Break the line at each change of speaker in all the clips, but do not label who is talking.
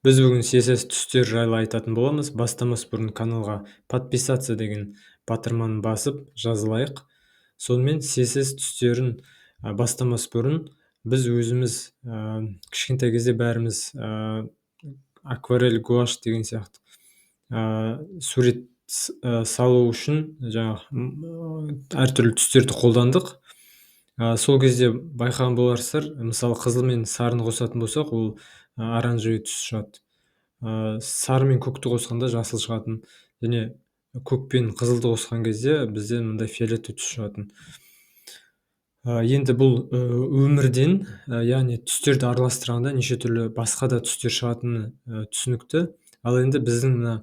Біз бүгін CSS түстер жайлы айтатын боламыз. Бастамас бұрын каналға подписаться деген батырманы басып жазылайық. Сонымен CSS түстерін бастамас бұрын біз өзіміз кішкентай кезде бәріміз акварель, гуашь деген сияқты сурет салу үшін әртүрлі түстерді қолдандық. Сол кезде байқаған боларсыздар, мысалы қызыл мен сарыны қосатын болсақ, ол оранжевый түс шығады. Сары мен көкті қосқанда жасыл шығатын, және көк пен қызылды қосқан кезде бізде мындай фиолетовый түс шығатын. Енді бұл өмірден, яғни түстерді араластырғанда неше түрлі басқа да түстер шығатыны түсінікті. Ал енді біздің мына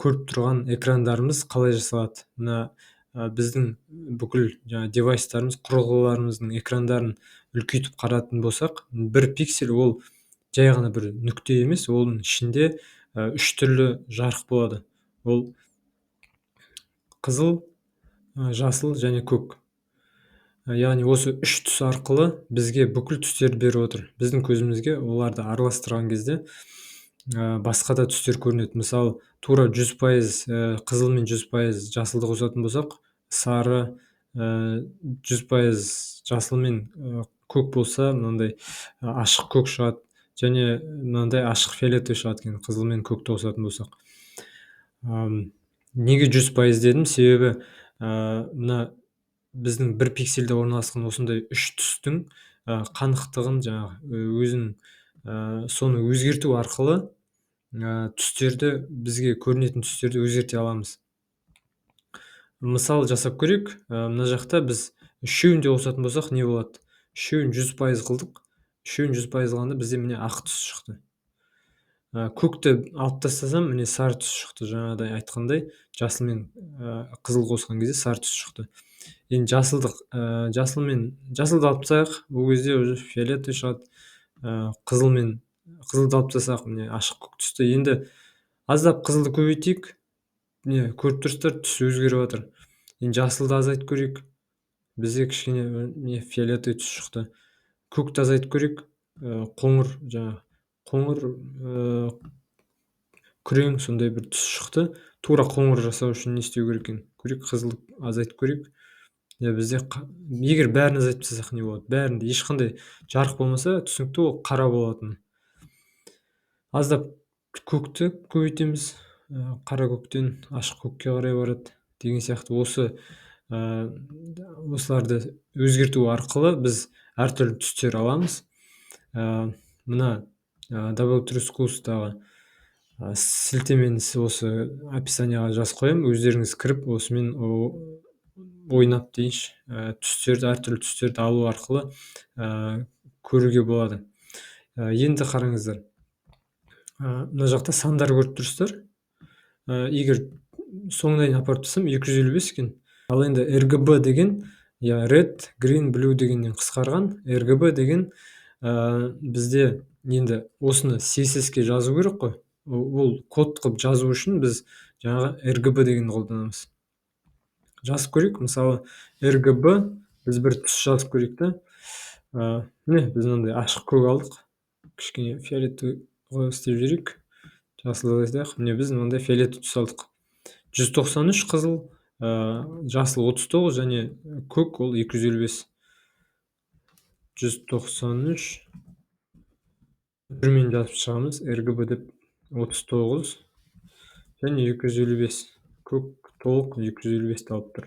көріп тұрған экрандарымыз қалай жасалады? Мына біздің бүкіл девайстарымыз, құрылғыларымыздың экрандарын үлкейтіп қаратын болсақ, бір пиксель ол жай ғана бір нүкте емес, оның ішінде үш түрлі жарық болады. Ол қызыл, жасыл және көк. Яғни осы үш түс арқылы бізге бүкіл түстерді беріп отыр. Біздің көзімізге оларды араластырған кезде басқа да түстер көрінеді. Мысалы, тура 100% қызыл мен 100% жасылды қосатын болсақ, сары 100% жасыл мен көк болса, мынандай ашық көк шығады, және мынандай ашық фиолетовый шығады екен, қызыл мен көкті қосатын болсақ. Неге 100% дедім? Себебі мына біздің бір пиксельде орналасқан осындай үш түстің қанықтығын өзінің соны өзгерту арқылы түстерді, бізге көрінетін түстерді өзгерте аламыз. Мысал жасап көрейік. Мына жақта біз үшеуін де қосатын болсақ не болады? Үшеуін 100% қылдық. Үшеуін 100% қылғанда бізде міне ақ түс шықты. Көкті алып тастасам, міне сары түс шықты. Жаңағыдай айтқандай, жасыл мен қызыл қосқан кезде сары түс шықты. Енді жасылды алып тастайық, ол кезде уже фиолетовый шығады. Қызылды алып тастасақ, міне ашық көк түсті. Енді аздап қызылды көбейтейік. Міне көріп тұрсыздар, түс өзгеріп жатыр. Енді жасылды азайтып көрейік. Бізде кішкене фиолетовый түс шықты. Көкті азайтып көрейік. Қоңыр күрең сондай бір түс шықты. Тура қоңыр жасау үшін не істеу керек екен? Көрейік, қызылды азайтып көрейік. Бізде егер бәрін азайтып тастасақ не болады? Бәрінде ешқандай жарық болмаса, түсінікті, ол қара болатын. Аздап көкті көбейтеміз. Қара көктен ашық көкке қарай барады деген сияқты. Осыларды өзгерту арқылы біз әртүрлі түстер аламыз. Мына Double Truth курстағы сілтемені осы описанияға жазып қоямын. Өздеріңіз кіріп, осымен ойнап дейінші, әртүрлі түстерді алу арқылы көруге болады. Енді қараңыздар. Мына жақта сандар көріп тұрсыздар. Егер соңына дейін апарып тұрсам, 255 екен. Ал енді RGB деген, Red, Green, Blue дегеннен қысқарған. RGB деген бізде енді осыны CSS-ке жазу керек қой. Ол код қылып жазу үшін біз жаңағы RGB дегенді қолданамыз. Жазып көрейік. Мысалы, RGB біз бір түс жазып көрейік та. Міне, біз мынандай ашық көк алдық. Кішкене фиолетовый істеп жіберейік. Жасыл азайтайық. Міне, біз мынандай фиолетовый түс алдық. 193 қызыл, жасыл 39 және көк ол 255. 193 бірмен жазып шығамыз. RGB деп 39 және 255. Көк толық 255 алып тұр.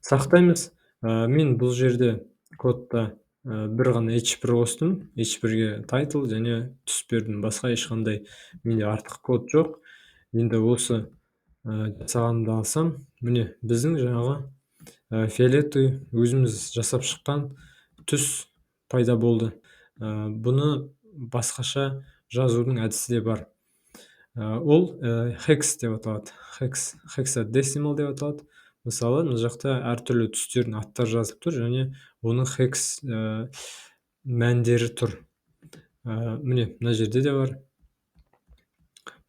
Сақтаймыз. Мен бұл жерде кодта бір ғана H1 қостым. H1-ге title және түс бердім. Басқа ешқандай менде артық код жоқ. Енді осы жасағанымды алсам, міне біздің жаңағы фиолетовый өзіміз жасап шыққан түс пайда болды. Бұны басқаша жазудың әдісі де бар. Ол hex деп аталады. Hexadecimal деп аталады. Мысалы, мына жақта әртүрлі түстердің аттары жазылып тұр, және оның hex мәндері тұр. Міне, мына жерде де бар.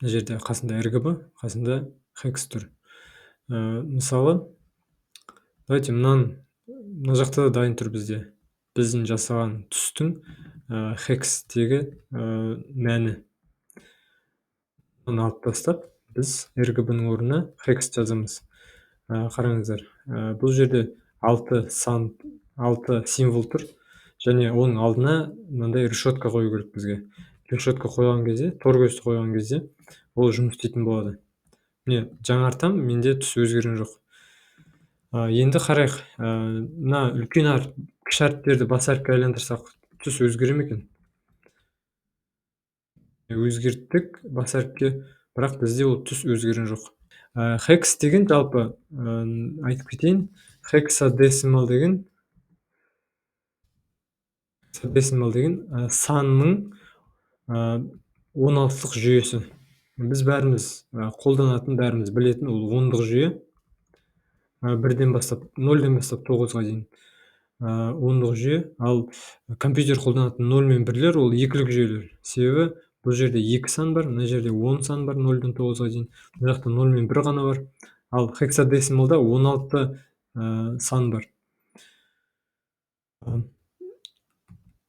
Мына жерде қасында RGB, қасында hex тұр. Мысалы, давайте мына жақта да дайын тұр бізде. Біздің жасаған түстің hexтегі мәні. оны алып тастап, біз RGB-ның орнына hex жазамыз. Қараңыздар, бұл жерде 6 сан, 6 символ тұр, және оның алдына мынандай решетка қою керек бізге. Решетка қойған кезде, тор көзді қойған кезде, ол жұмыс істейтін болады. Міне, жаңартам, менде түс өзгерген жоқ. Енді қарайық, мына үлкен әріп, кіші әріптерді бас әріпке айландырсақ, түс өзгере ме екен? Өзгерттік бас әріпке, бірақ бізде ол түс өзгерген жоқ. Hex деген жалпы, айтып кетейін, hexadecimal деген санның 16-лық жүйесі. Біз бәріміз қолданатын, бәріміз білетін ол 10-лық жүйе. 1-ден бастап, 0-ден бастап 9-ға дейін 10-лық жүйе. Ал компьютер қолданатын 0 мен 1-лер ол 2-лік жүйелер. Себебі бұл жерде 2 сан бар, мына жерде 10 сан бар, 0-ден 9-ға дейін. Бұл жақта 0 мен 1 ғана бар. Ал hexadecimalда 16 сан бар.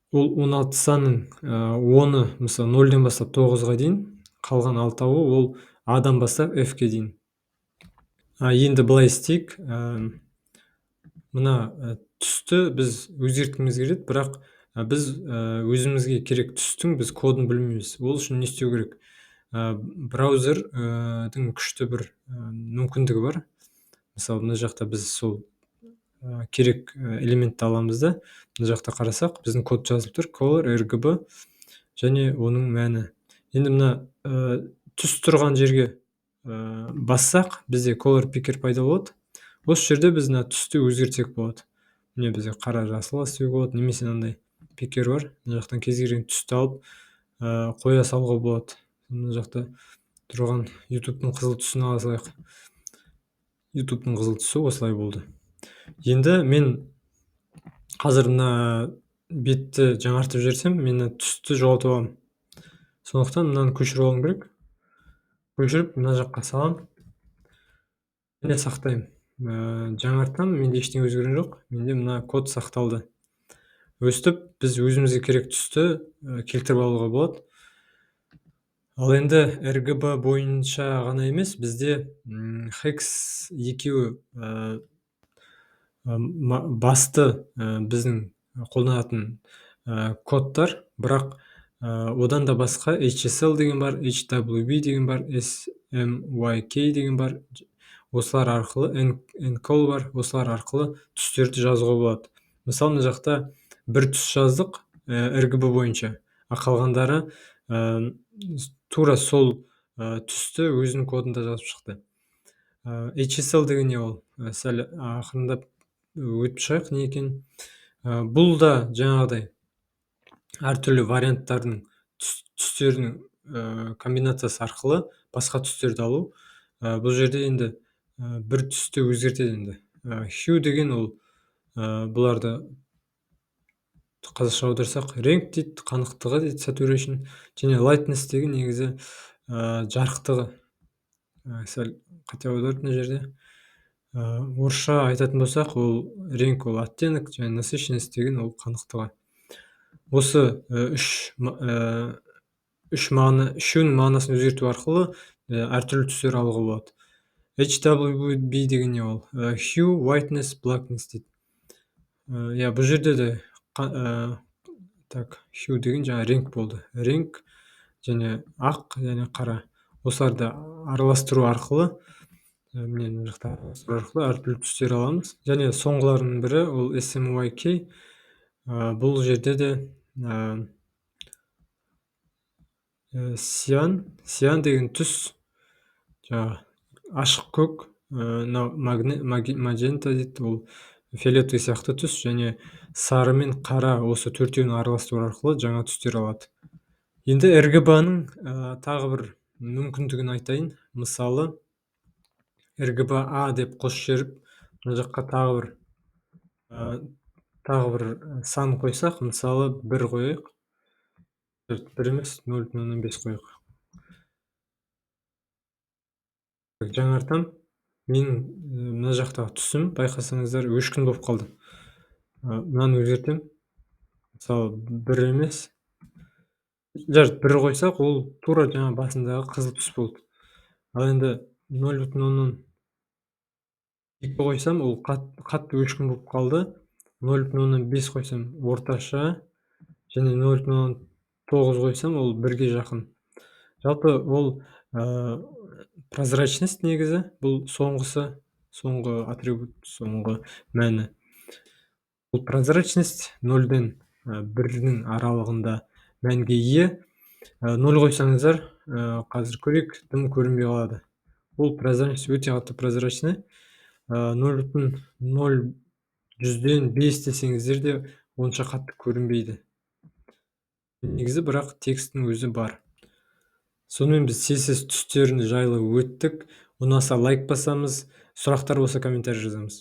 Ол 16 санның 10-ы, мысалы 0-ден бастап 9-ға дейін, қалған 6-ы ол A-дан бастап F-ке дейін. Енді былай істейік, мына түсті біз өзгерткіміз келеді, бірақ біз өзімізге керек түстің біз кодын білмейміз. Ол үшін не істеу керек? Браузердің күшті бір мүмкіндігі бар. Мысалы, мына жақта біз сол керек элементті аламыз да, мына жақта қарасақ, біздің код жазылып тұр, color, RGB және оның мәні. Енді мына түс тұрған жерге бассақ, бізде color picker пайда болады. Осы жерде біз мына түсті өзгертсек болады. Міне бізде қара жасыл істеуге болады, немесе мынандай picker бар. Мына жақтан кез келген түсті алып қоя салуға болады. Мына жақта тұрған YouTube-ның қызыл түсін ала салайық. YouTube-ның қызыл түсі осылай болды. Енді мен қазір мына бетті жаңартып жіберсем, мен түсті жоғалтып аламын. Сондықтан мынаны көшіріп алуым керек. Көшіріп мына жаққа салам. Және сақтаймын. Жаңартам, менде ештеңе өзгерген жоқ. Менде мына код сақталды. Өстіп, біз өзімізге керек түсті келтіріп алуға болады. Ал енді RGB бойынша ғана емес, бізде hex екеуі басты біздің қолданатын кодтар, бірақ одан да басқа HSL деген бар, HWB деген бар, SMYK деген бар. Осылар арқылы, encol бар, осылар арқылы түстерді жазуға болады. Мысалы, мына жақта бір түс жаздық RGB бойынша, қалғандары тура сол түсті өзінің кодында жазып шықты. HSL деген не ол? Сәл ақырындап өтіп шығайық, не екен? Бұл да жаңағыдай әртүрлі варианттардың түстерінің комбинациясы арқылы басқа түстерді алу. Бұл жерде енді бір түсті өзгертеді енді. Hue деген ол бұларды қазақша аударсақ реңк дейді, қанықтығы дейді, saturation, және lightness деген негізі жарықтығы. Сәл қате аударды мына жерде. Орысша айтатын болсақ, ол реңк ол оттенок, және насыщенность деген ол қанықтығы. Осы үшеуінің мағынасын өзгерту арқылы әртүрлі түстер алуға болады. HWB деген не ол? Hue, whiteness, blackness дейді. Бұл жерде де hue деген жаңа реңк болды. Реңк және ақ және қара. Осыларды араластыру арқылы, мына жақта әртүрлі түстер аламыз. Және соңғылардың бірі ол SMYK. Бұл жерде де сиан деген түс, жаңа ашық көк, магента дейді, ол фиолетовый сияқты түс, және сары мен қара осы төртеуін араластыру арқылы жаңа түстер алады. Енді RGB-ның тағы бір мүмкіндігін айтайын. Мысалы, RGB-A деп қосып жіберіп, мына жаққа тағы бір сан қойсақ, мысалы 1 қойайық. 1 емес, 0,5 қойайық. Жаңартам. Мен мына жақтағы түсім, байқасаңыздар, өшкін болып қалды. Мынаны өзгертем. Мысалы 1 емес, жарайды 1 қойсақ, ол тура жаңа басындағы қызыл түс болды. Ал енді 0,2 қойсам, ол қатты өшкін болып қалды. 0,5 қойсам орташа, және 0,9 қойсам, ол 1-ге жақын. Жалпы ол прозрачность негізі, бұл соңғы атрибут, соңғы мәні. Бұл прозрачность 0-ден 1-нің аралығында мәнге ие. 0 қойсаңыздар, қазір көрейік, дым көрінбей қалады. Бұл прозрачность өте қатты прозрачный. 0,05 десеңіздер де онша қатты көрінбейді. Негізі бірақ текстің өзі бар. Сонымен біз CSS түстерін жайлы өттік. Ұнаса лайк басамыз, сұрақтар болса комментарий жазамыз.